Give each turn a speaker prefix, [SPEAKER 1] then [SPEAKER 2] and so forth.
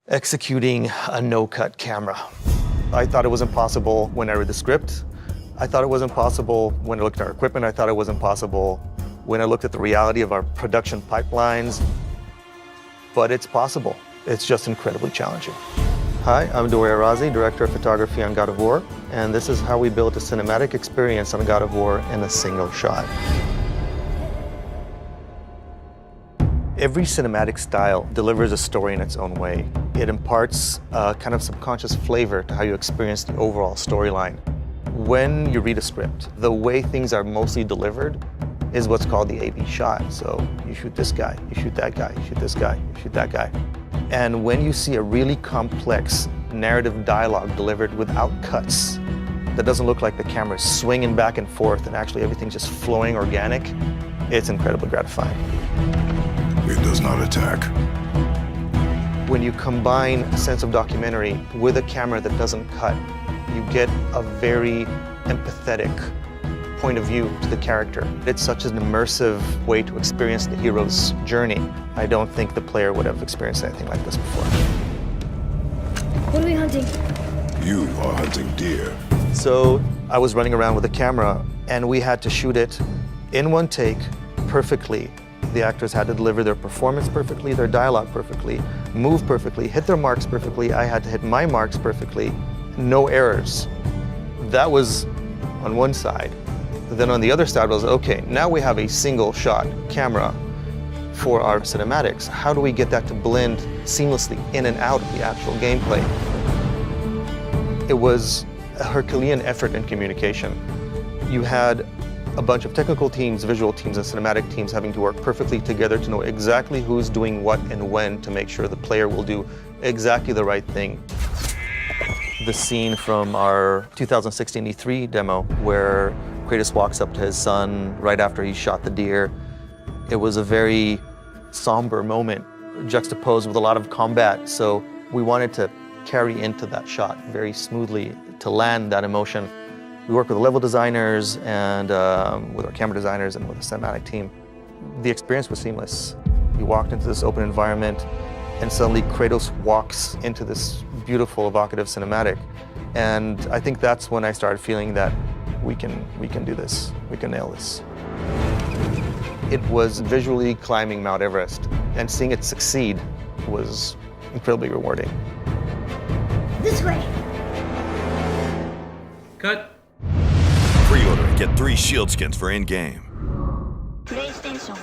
[SPEAKER 1] Executing a no-cut camera. I thought it was impossible when I read the script. I thought it was impossible when I looked at our equipment. I thought it was impossible when I looked at the reality of our production pipelines. But it's possible. It's just incredibly challenging. Hi, I'm Dori Arazi, Director of Photography on God of War, and this is how we built a cinematic experience on God of War in a single shot. Every cinematic style delivers a story in its own way. It imparts a kind of subconscious flavor to how you experience the overall storyline. When you read a script, the way things are mostly delivered is what's called the A-B shot. So you shoot this guy, you shoot that guy, you shoot this guy, you shoot that guy. And when you see a really complex narrative dialogue delivered without cuts, that doesn't look like the camera's swinging back and forth and actually everything's just flowing organic, it's incredibly gratifying.
[SPEAKER 2] It does not attack.
[SPEAKER 1] When you combine a sense of documentary with a camera that doesn't cut, you get a very empathetic point of view to the character. It's such an immersive way to experience the hero's journey. I don't think the player would have experienced anything like this before.
[SPEAKER 3] What are we hunting?
[SPEAKER 2] You are hunting deer.
[SPEAKER 1] So I was running around with a camera and we had to shoot it in one take perfectly. The actors had to deliver their performance perfectly, their dialogue perfectly, move perfectly, hit their marks perfectly. I had to hit my marks perfectly, no errors. That was on one side. Then on the other side was, okay, now we have a single shot camera for our cinematics. How do we get that to blend seamlessly in and out of the actual gameplay? It was a Herculean effort in communication. You had a bunch of technical teams, visual teams, and cinematic teams having to work perfectly together to know exactly who's doing what and when to make sure the player will do exactly the right thing. The scene from our 2016 E3 demo where Kratos walks up to his son right after he shot the deer. It was a very somber moment, juxtaposed with a lot of combat, so we wanted to carry into that shot very smoothly to land that emotion. We worked with level designers and with our camera designers and with the cinematic team. The experience was seamless. You walked into this open environment and suddenly Kratos walks into this beautiful, evocative cinematic. And I think that's when I started feeling that we can do this, we can nail this. It was visually climbing Mount Everest, and seeing it succeed was incredibly rewarding.
[SPEAKER 3] This way.
[SPEAKER 4] Cut.
[SPEAKER 5] Pre-order and get 3 shield skins for in-game.
[SPEAKER 3] PlayStation.